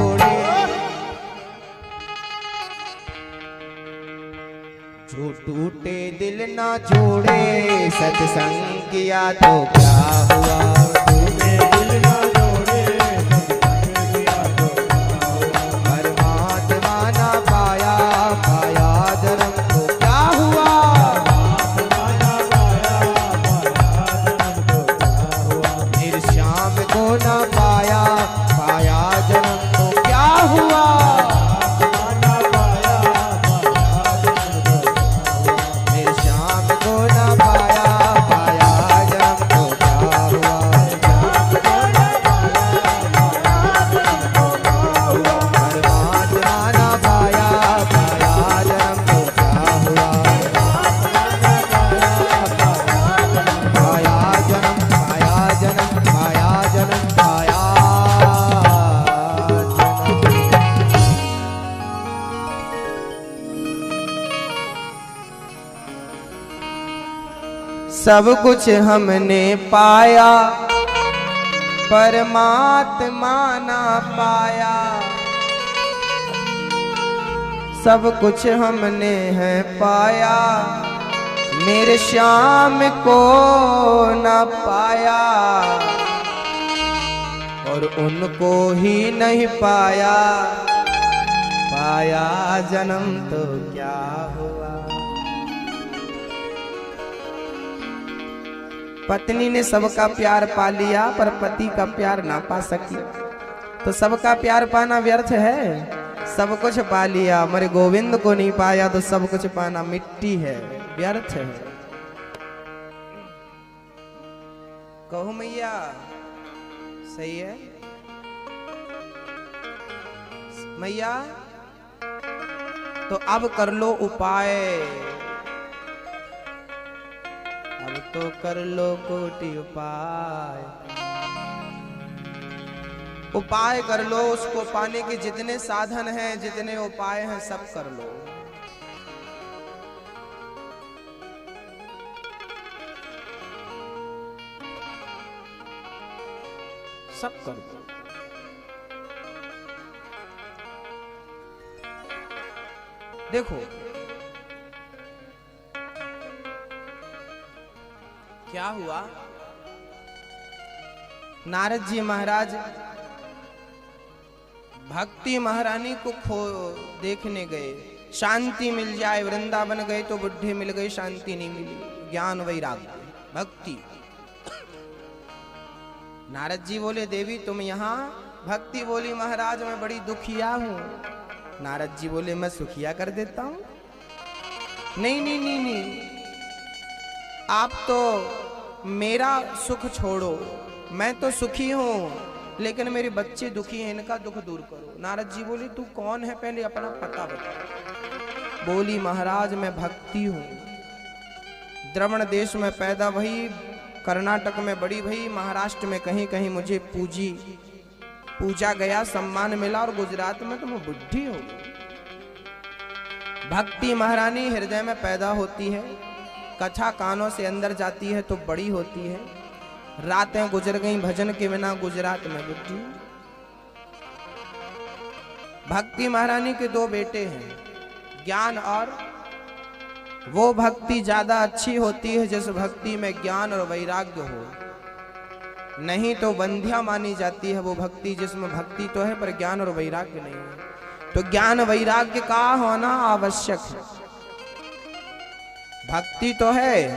जोड़े। जो टूटे दिल ना जोड़े, सत्संग किया तो क्या हुआ। टूटे दिल ना जोड़े, सत्संग किया तो क्या हुआ। परमात्मा ना पाया, पाया जन्म तो क्या हुआ। परमात्मा ना पाया, पाया जन्म तो क्या हुआ। मेरे श्याम को ना पाया, पाया जन्म तो क्या हुआ। परमात्मा ना पाया, पाया जन्म तो क्या हुआ। मेरे श्याम को ना पाया, पाया जन्म तो क्या हुआ। परमात्मा ना पाया, पाया जन्म तो क्या हुआ। पाया जन्म, पाया जन्म, पाया जन्म, पाया जन्म। सब कुछ हमने पाया, परमात्मा ना पाया। सब कुछ हमने है पाया, मेरे श्याम को न पाया। और उनको ही नहीं पाया, पाया जन्म तो क्या हुआ। पत्नी ने सबका प्यार पा लिया, पर पति का प्यार ना पा सकी, तो सबका प्यार पाना व्यर्थ है। सब कुछ पा लिया, मरे गोविंद को नहीं पाया, तो सब कुछ पाना मिट्टी है, व्यर्थ है। कहो मैया, सही है मैया। तो अब कर लो उपाय, अब तो कर लो कोटि उपाय। उपाय कर लो, उसको पाने के जितने साधन हैं, जितने उपाय हैं, सब कर लो। सब कर दो। देखो क्या हुआ। नारद जी महाराज भक्ति महारानी को देखने गए। शांति मिल जाए, वृंदावन गए तो बुढ़े मिल गए, शांति नहीं मिली। ज्ञान वैराग्य भक्ति। नारद जी बोले देवी तुम यहाँ। भक्ति बोली महाराज मैं बड़ी दुखिया हूँ। नारद जी बोले मैं सुखिया कर देता हूँ। नहीं नहीं नहीं नहीं, आप तो मेरा सुख छोड़ो, मैं तो सुखी हूँ, लेकिन मेरे बच्चे दुखी हैं, इनका दुख दूर करो। नारद जी बोले तू कौन है, पहले अपना पता बता। बोली महाराज मैं भक्ति हूँ, द्रविड़ देश में पैदा भई, कर्नाटक में बड़ी भई, महाराष्ट्र में कहीं कहीं मुझे पूजा गया, सम्मान मिला, और गुजरात में तो मैं बुद्धि हो गई। भक्ति महारानी हृदय में पैदा होती है, कथा कानों से अंदर जाती है तो बड़ी होती है। रातें गुजर गईं भजन के बिना, गुजरात में बुद्धि। भक्ति महारानी के दो बेटे हैं, ज्ञान और। वो भक्ति ज्यादा अच्छी होती है जिस भक्ति में ज्ञान और वैराग्य हो, नहीं तो बंध्या मानी जाती है वो भक्ति जिसमें भक्ति तो है पर ज्ञान और वैराग्य नहीं है। तो ज्ञान वैराग्य का होना आवश्यक है। भक्ति तो है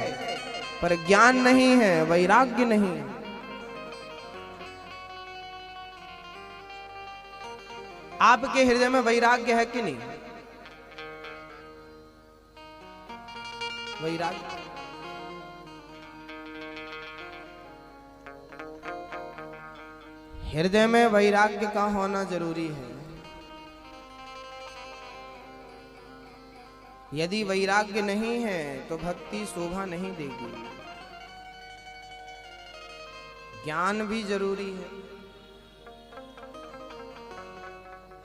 पर ज्ञान नहीं है, वैराग्य नहीं है। आपके हृदय में वैराग्य है कि नहीं? वैराग्य हृदय में वैराग्य का होना जरूरी है। यदि वैराग्य नहीं है तो भक्ति शोभा नहीं देगी। ज्ञान भी जरूरी है।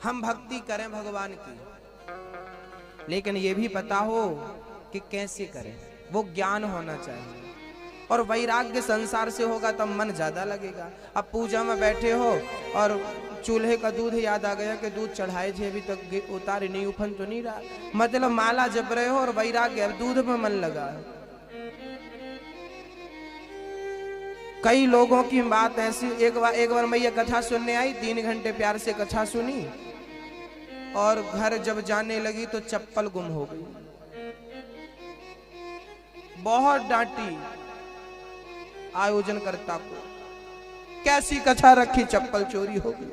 हम भक्ति करें भगवान की, लेकिन ये भी पता हो कि कैसे करें, वो ज्ञान होना चाहिए। और वैराग्य संसार से होगा तब मन ज्यादा लगेगा। अब पूजा में बैठे हो और चूल्हे का दूध याद आ गया कि दूध चढ़ाए थे अभी तक उतारे नहीं, उफन तो नहीं रहा। मतलब माला जप रहे हो और वैराग्य, अब दूध में मन लगा। कई लोगों की बात ऐसी, एक बार मैया कथा सुनने आई, 3 घंटे प्यार से कथा सुनी और घर जब जाने लगी तो चप्पल गुम हो गई। बहुत डांटी आयोजनकर्ता को, कैसी कथा रखी, चप्पल चोरी हो गई।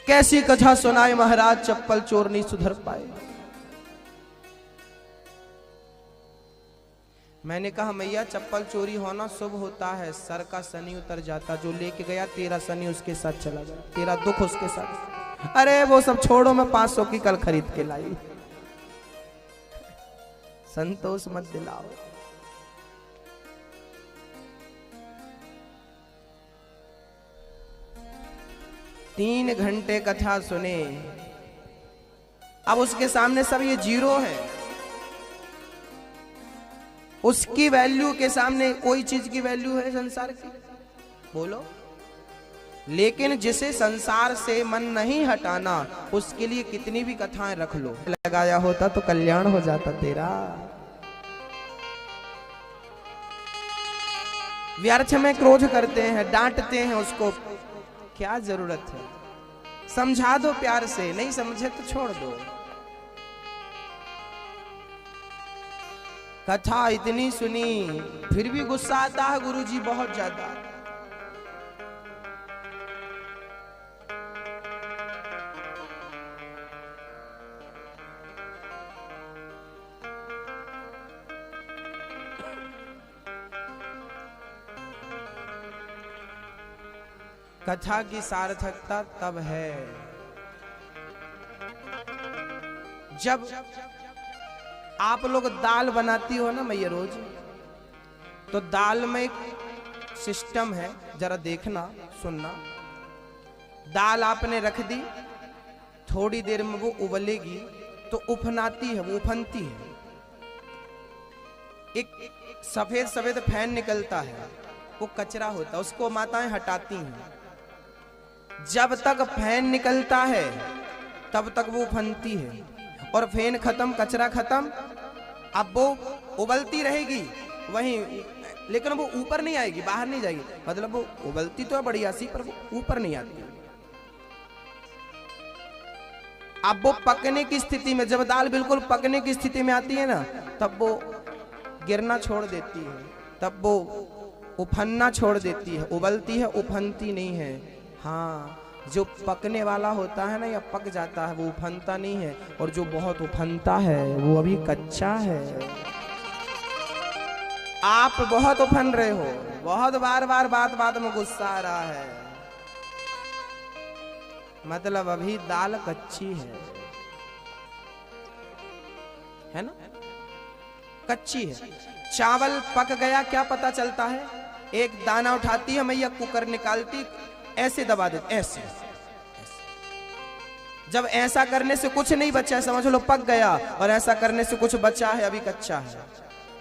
कैसी कथा सुनाए महाराज, चप्पल चोर नहीं सुधर पाए। मैंने कहा मैया चप्पल चोरी होना शुभ होता है, सर का शनि उतर जाता, जो लेके गया तेरा शनि उसके साथ चला गया, तेरा दुख उसके साथ। अरे वो सब छोड़ो, मैं 500 की कल खरीद के लाई। संतोष मत दिलाओ। तीन घंटे कथा सुने, अब उसके सामने सब ये जीरो है। उसकी वैल्यू के सामने कोई चीज की वैल्यू है संसार की? बोलो। लेकिन जिसे संसार से मन नहीं हटाना, उसके लिए कितनी भी कथाएं रख लो, लगाया होता तो कल्याण हो जाता तेरा। व्यर्थ में क्रोध करते हैं, डांटते हैं उसको, क्या जरूरत है? समझा दो प्यार से, नहीं समझे तो छोड़ दो। कथा इतनी सुनी फिर भी गुस्सा आता है गुरुजी बहुत ज्यादा। कथा की सार्थकता तब है जब आप लोग दाल बनाती हो ना मैया रोज, तो दाल में एक सिस्टम है, जरा देखना सुनना। दाल आपने रख दी, थोड़ी देर में वो उबलेगी तो उफनाती है, वो उफनती है। एक सफेद सफेद फैन निकलता है, वो कचरा होता है, उसको माताएं हटाती हैं। जब तक फैन निकलता है तब तक वो उफनती है, और फैन खत्म, कचरा खत्म, अब वो उबलती रहेगी वहीं, लेकिन वो ऊपर नहीं आएगी, बाहर नहीं जाएगी। मतलब वो उबलती तो है बढ़िया सी, पर वो ऊपर नहीं आती। अब वो पकने की स्थिति में, जब दाल बिल्कुल पकने की स्थिति में आती है ना, तब वो गिरना छोड़ देती है, तब वो उफनना छोड़ देती है। उबलती है, उफनती नहीं है। हाँ, जो पकने वाला होता है ना, या पक जाता है, वो उफनता नहीं है, और जो बहुत उफनता है वो अभी कच्चा है। आप बहुत उफन रहे हो, बहुत बार बार बात में गुस्सा आ रहा है, मतलब अभी दाल कच्ची है ना, कच्ची है। चावल पक गया क्या पता चलता है? एक दाना उठाती है मैया, कुकर निकालती, ऐसे दबा देते, ऐसे। जब ऐसा करने से कुछ नहीं बचा है, समझ लो पक गया, और ऐसा करने से कुछ बचा है, अभी कच्चा है।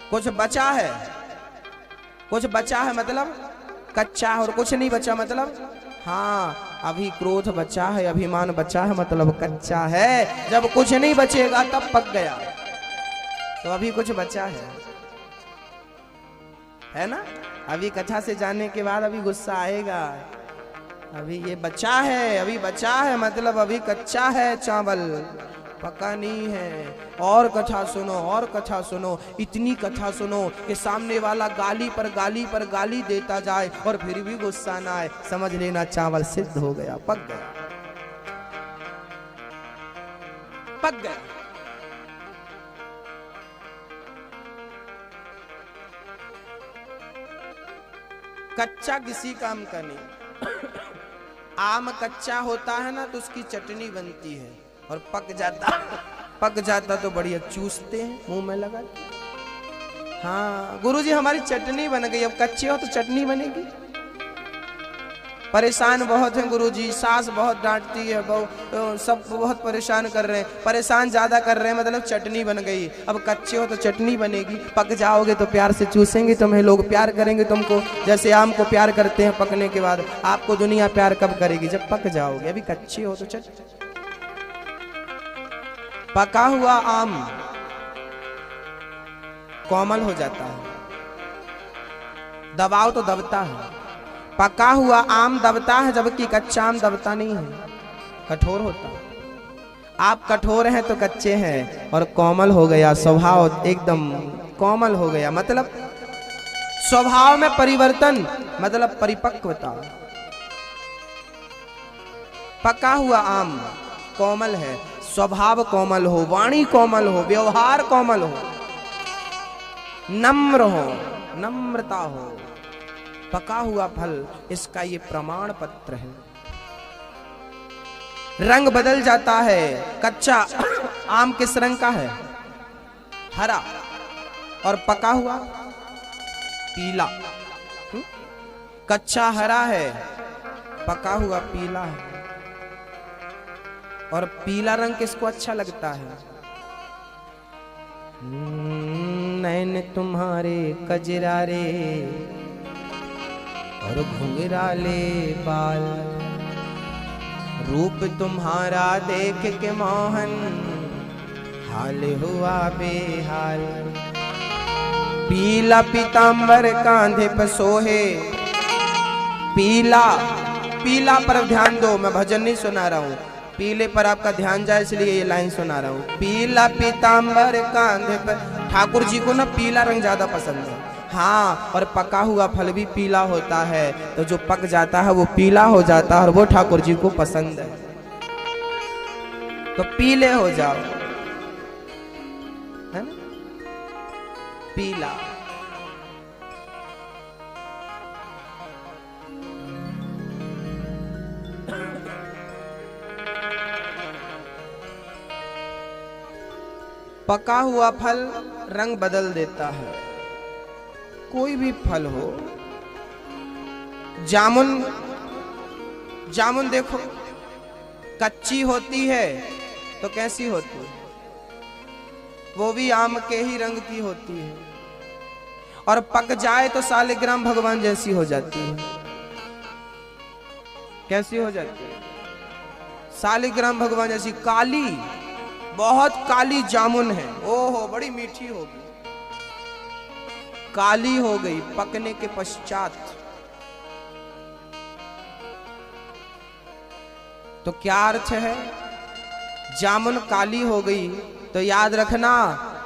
कुछ बचा है, कुछ बचा है मतलब कच्चा है, और कुछ नहीं बचा मतलब हाँ, अभी क्रोध बचा है, अभिमान बचा है, मतलब कच्चा है। जब कुछ नहीं बचेगा तब पक गया, तो अभी कुछ बचा है ना। अभी कथा से जाने के बाद अभी गुस्सा आएगा, अभी ये बचा है, अभी बचा है, मतलब अभी कच्चा है, चावल पका नहीं है। और कथा सुनो, और कथा सुनो, इतनी कथा सुनो कि सामने वाला गाली पर गाली पर गाली देता जाए और फिर भी गुस्सा ना आए, समझ लेना चावल सिद्ध हो गया, पक गया, पक गया। कच्चा किसी काम का नहीं। आम कच्चा होता है ना तो उसकी चटनी बनती है, और पक जाता तो बढ़िया चूसते हैं, मुंह में लगा। हाँ गुरुजी हमारी चटनी बन गई, अब कच्चे हो तो चटनी बनेगी। परेशान बहुत हैं गुरुजी, सास बहुत डांटती है, बहु सब बहुत परेशान कर रहे हैं, परेशान ज्यादा कर रहे हैं, मतलब चटनी बन गई। अब कच्चे हो तो चटनी बनेगी, पक जाओगे तो प्यार से चूसेंगे तुम्हें, लोग प्यार करेंगे तुमको, जैसे आम को प्यार करते हैं पकने के बाद। आपको दुनिया प्यार कब करेगी? जब पक जाओगे। अभी कच्चे हो तो पका हुआ आम कोमल हो जाता है, दबाओ तो दबता है। पका हुआ आम दबता है, जबकि कच्चा आम दबता नहीं है, कठोर होता है। आप कठोर हैं तो कच्चे हैं, और कोमल हो गया स्वभाव, एकदम कोमल हो गया, मतलब स्वभाव में परिवर्तन, मतलब परिपक्वता। पका हुआ आम कोमल है, स्वभाव कोमल हो, वाणी कोमल हो, व्यवहार कोमल हो, नम्र हो, नम्रता हो। पका हुआ फल इसका ये प्रमाण पत्र है। रंग बदल जाता है। कच्चा आम किस रंग का है? हरा, और पका हुआ पीला। कच्चा हरा है, पका हुआ पीला है। और पीला रंग किसको अच्छा लगता है? नैन तुम्हारे कजरारे और घुंघराले बाल, रूप तुम्हारा देख के मोहन हाल हुआ बेहाल। पीला पीतांबर कांधे पर सोहे, पीला, पीला पर ध्यान दो, मैं भजन नहीं सुना रहा हूँ, पीले पर आपका ध्यान जाए इसलिए ये लाइन सुना रहा हूँ। पीला पीतांबर कांधे पर, ठाकुर जी को ना पीला रंग ज्यादा पसंद है। हाँ, और पका हुआ फल भी पीला होता है, तो जो पक जाता है वो पीला हो जाता है, और वो ठाकुर जी को पसंद है। तो पीले हो जाओ, है ना? पीला। पका हुआ फल रंग बदल देता है। कोई भी फल हो, जामुन, जामुन देखो कच्ची होती है तो कैसी होती है? वो भी आम के ही रंग की होती है, और पक जाए तो सालिग्राम भगवान जैसी हो जाती है। कैसी हो जाती है? सालिग्राम भगवान जैसी, काली, बहुत काली जामुन है, ओहो बड़ी मीठी होगी, काली हो गई पकने के पश्चात। तो क्या अर्थ है? जामुन काली हो गई तो याद रखना,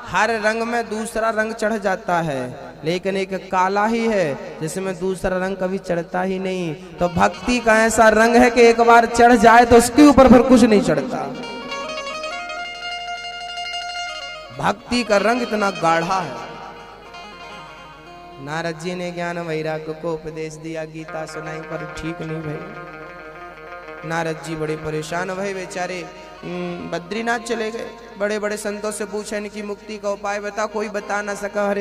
हर रंग में दूसरा रंग चढ़ जाता है, लेकिन एक काला ही है जिसमें दूसरा रंग कभी चढ़ता ही नहीं। तो भक्ति का ऐसा रंग है कि एक बार चढ़ जाए तो उसके ऊपर फिर कुछ नहीं चढ़ता। भक्ति का रंग इतना गाढ़ा है। नारद जी ने ज्ञान वैराग्य को उपदेश दिया, गीता सुनाई, पर ठीक नहीं भाई। नारद जी बड़े परेशान भय, बेचारे बद्रीनाथ चले गए। बड़े बड़े संतों से पूछा इनकी मुक्ति का उपाय बता, कोई बता ना सका।